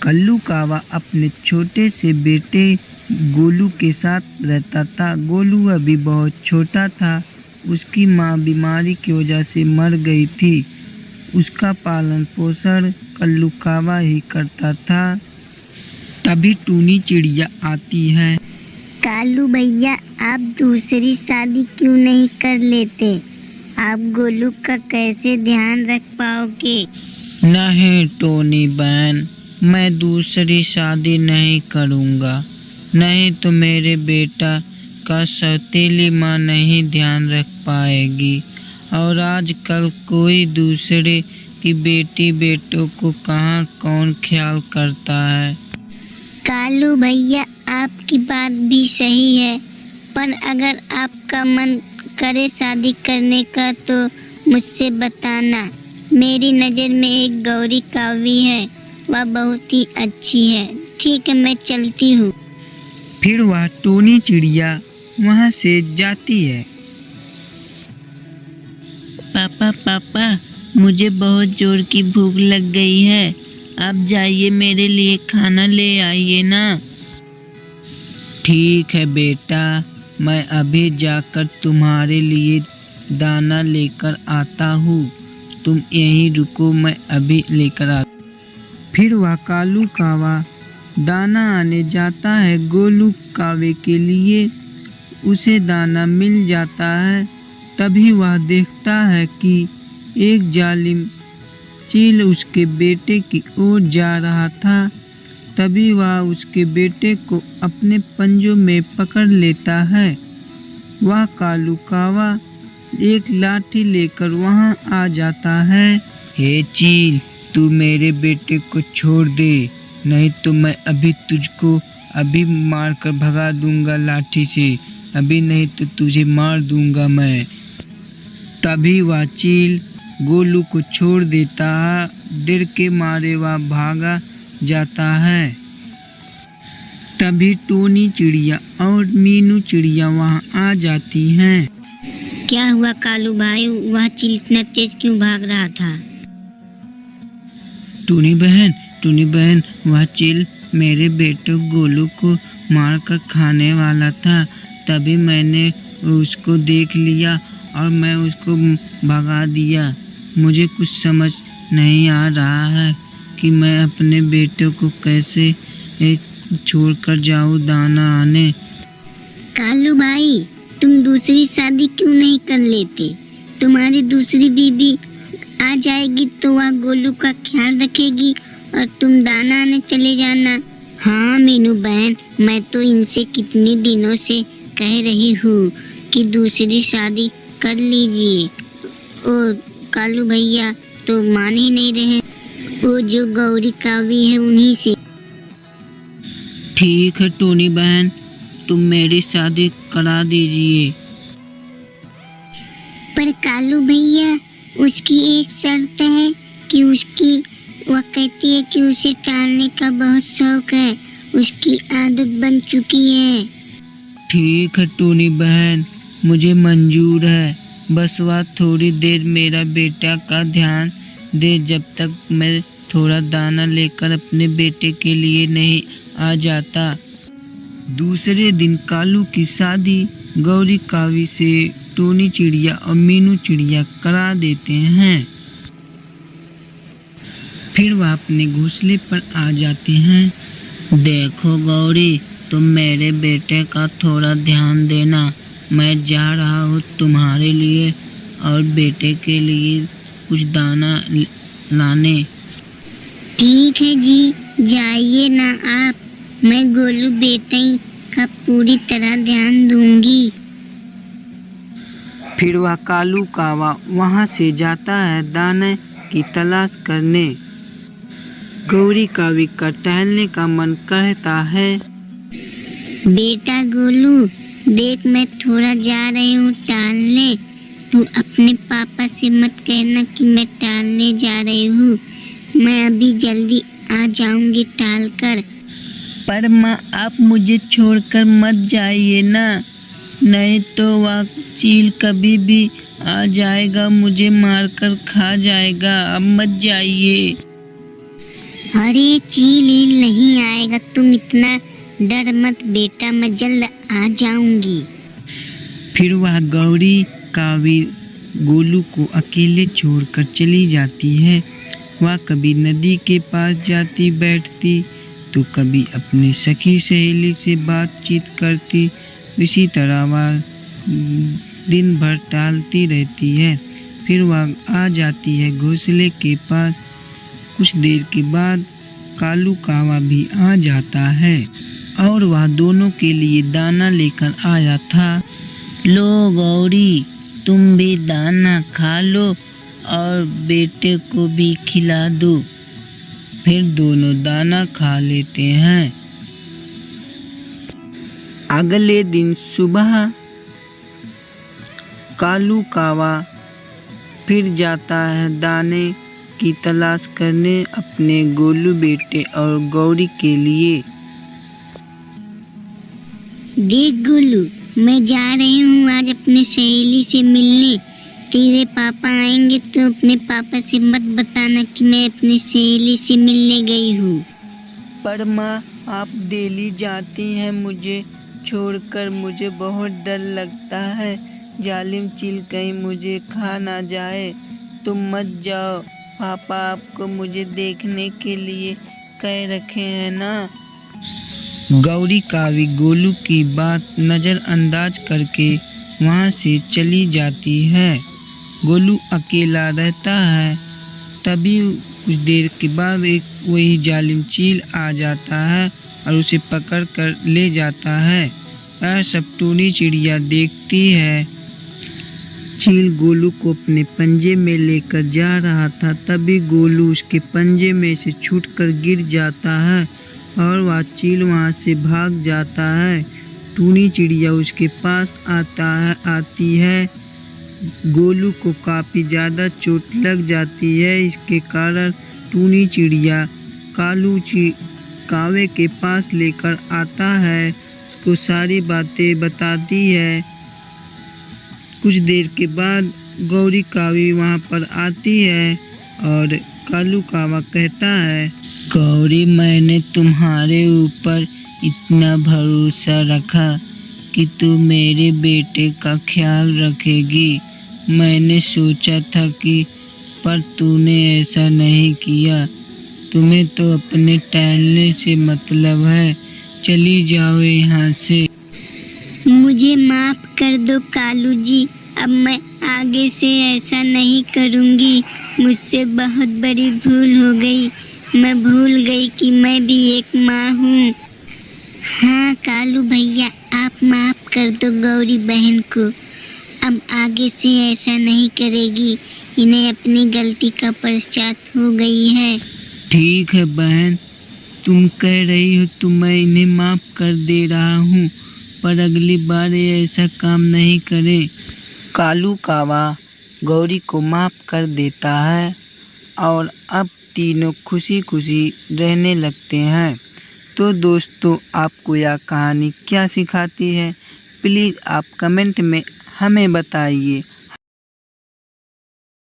कल्लू कावा अपने छोटे से बेटे गोलू के साथ रहता था। गोलू अभी बहुत छोटा था। उसकी माँ बीमारी की वजह से मर गई थी। उसका पालन पोषण कल्लू कावा ही करता था। तभी टूनी चिड़िया आती है। कालू भैया, आप दूसरी शादी क्यों नहीं कर लेते? आप गोलू का कैसे ध्यान रख पाओगे? नहीं टोनी बहन, मैं दूसरी शादी नहीं करूँगा। नहीं तो मेरे बेटा का सौतेली माँ नहीं ध्यान रख पाएगी। और आजकल कोई दूसरे की बेटी बेटों को कहाँ कौन ख्याल करता है। कालू भैया, आपकी बात भी सही है, पर अगर आपका मन करे शादी करने का तो मुझसे बताना। मेरी नज़र में एक गौरी कावी है, वह बहुत ही अच्छी है। ठीक है, मैं चलती हूँ। फिर वह टोनी चिड़िया वहाँ से जाती है। पापा पापा, मुझे बहुत जोर की भूख लग गई है। आप जाइए मेरे लिए खाना ले आइए ना। ठीक है बेटा, मैं अभी जाकर तुम्हारे लिए दाना लेकर आता हूँ। तुम यहीं रुको, मैं अभी लेकर आता। फिर वह कालू कावा दाना आने जाता है गोलू कावे के लिए। उसे दाना मिल जाता है। तभी वह देखता है कि एक जालिम चील उसके बेटे की ओर जा रहा था। तभी वह उसके बेटे को अपने पंजों में पकड़ लेता है। वह कालू कावा एक लाठी लेकर वहां आ जाता है। हे चील, तू मेरे बेटे को छोड़ दे, नहीं तो मैं अभी तुझको अभी मारकर भगा दूंगा लाठी से। अभी नहीं तो तुझे मार दूंगा मैं। तभी वह चील गोलू को छोड़ देता है। डर के मारे वह भागा जाता है। तभी टोनी चिड़िया और मीनू चिड़िया वहां आ जाती हैं। क्या हुआ कालू भाई, वह चील इतना तेज क्यों भाग रहा था? टूनी बहन, वह चील मेरे बेटे गोलू को मारकर खाने वाला था। तभी मैंने उसको देख लिया और मैं उसको भगा दिया। मुझे कुछ समझ नहीं आ रहा है कि मैं अपने बेटे को कैसे छोड़कर जाऊं दाना आने। कालू भाई, तुम दूसरी शादी क्यों नहीं कर लेते? तुम्हारी दूसरी बीबी आ जाएगी तो वह गोलू का ख्याल रखेगी और तुम दाना आने चले जाना। हाँ मीनू बहन, मैं तो इनसे कितने दिनों से कह रही हूँ कि दूसरी शादी कर लीजिए। और कालू भैया तो मान ही नहीं रहे। वो जो गौरी कावी है उन्हीं से। ठीक है टोनी बहन, तुम मेरी शादी करा दीजिए। पर कालू भैया, उसकी एक शर्त है कि वह कहती है कि उसे टालने का बहुत शौक है। उसकी आदत बन चुकी है। ठीक है टोनी बहन, मुझे मंजूर है। बस वह थोड़ी देर मेरा बेटा का ध्यान दे, जब तक मैं थोड़ा दाना लेकर अपने बेटे के लिए नहीं आ जाता। दूसरे दिन कालू की शादी गौरी कावी से टोनी चिड़िया और मीनू चिड़िया करा देते हैं। फिर वह अपने घोंसले पर आ जाते हैं। देखो गौरी, तुम मेरे बेटे का थोड़ा ध्यान देना। मैं जा रहा हूँ तुम्हारे लिए और बेटे के लिए कुछ दाना लाने। ठीक है जी, जाइए ना आप। मैं गोलू बेटे का पूरी तरह ध्यान दूंगी। फिर वह कालू कावा वहाँ से जाता है दाने की तलाश करने। गौरी कावी का टहलने का मन करता है। बेटा गोलू, देख मैं थोड़ा जा रही हूँ टहलने। तू अपने पापा से मत कहना कि मैं टहलने जा रही हूँ। मैं अभी जल्दी आ जाऊंगी टहल कर। पर माँ, आप मुझे छोड़कर मत जाइए ना, नहीं तो वह चील कभी भी आ जाएगा, मुझे मारकर खा जाएगा। अब मत जाइए। अरे चील नहीं आएगा, तुम इतना डर मत बेटा, मैं जल्द आ जाऊंगी। फिर वह गौरी कावी गोलू को अकेले छोड़कर चली जाती है। वह कभी नदी के पास जाती बैठती तो कभी अपनी सखी सहेली से बातचीत करती। इसी तरह वह दिन भर टालती रहती है। फिर वह आ जाती है घोंसले के पास। कुछ देर के बाद कालू कावा भी आ जाता है और वह दोनों के लिए दाना लेकर आया था। लो गौरी, तुम भी दाना खा लो और बेटे को भी खिला दो। फिर दोनों दाना खा लेते हैं। अगले दिन सुबह कालू कावा फिर जाता है दाने की तलाश करने अपने गोलू बेटे और गौरी के लिए। देख गोलू, मैं जा रही हूँ आज अपने सहेली से मिलने। तेरे पापा आएंगे तो अपने पापा से मत बताना कि मैं अपनी सहेली से मिलने गई हूँ। पर माँ, आप डेली जाती हैं मुझे छोड़कर, मुझे बहुत डर लगता है। जालिम चील कहीं मुझे खा ना जाए। तुम मत जाओ, पापा आपको मुझे देखने के लिए कह रखे हैं ना। गौरी कावी गोलू की बात नज़रअंदाज करके वहाँ से चली जाती है। गोलू अकेला रहता है। तभी कुछ देर के बाद एक वही जालिम चील आ जाता है और उसे पकड़ कर ले जाता है। यह सब टूनी चिड़िया देखती है। चील गोलू को अपने पंजे में लेकर जा रहा था। तभी गोलू उसके पंजे में से छूटकर गिर जाता है और वह चील वहाँ से भाग जाता है। टूनी चिड़िया उसके पास आती है। गोलू को काफ़ी ज़्यादा चोट लग जाती है। इसके कारण टूनी चिड़िया कावे के पास लेकर आता है, उसको सारी बातें बताती है। कुछ देर के बाद गौरी कावी वहाँ पर आती है और कालू कावा कहता है, गौरी, मैंने तुम्हारे ऊपर इतना भरोसा रखा कि तू मेरे बेटे का ख्याल रखेगी। मैंने सोचा था कि पर तूने ऐसा नहीं किया। तुम्हें तो अपने टहलने से मतलब है। चली जाओ यहाँ से। मुझे माफ कर दो कालू जी, अब मैं आगे से ऐसा नहीं करूँगी। मुझसे बहुत बड़ी भूल हो गई। मैं भूल गई कि मैं भी एक माँ हूँ। हाँ कालू भैया, आप माफ कर दो गौरी बहन को। अब आगे से ऐसा नहीं करेगी। इन्हें अपनी गलती का पश्चात हो गई है। ठीक है बहन, तुम कह रही हो तो मैं इन्हें माफ कर दे रहा हूँ, पर अगली बार ये ऐसा काम नहीं करें। कालू कावा गौरी को माफ कर देता है और अब तीनों खुशी खुशी रहने लगते हैं। तो दोस्तों, आपको यह कहानी क्या सिखाती है, प्लीज़ आप कमेंट में हमें बताइए।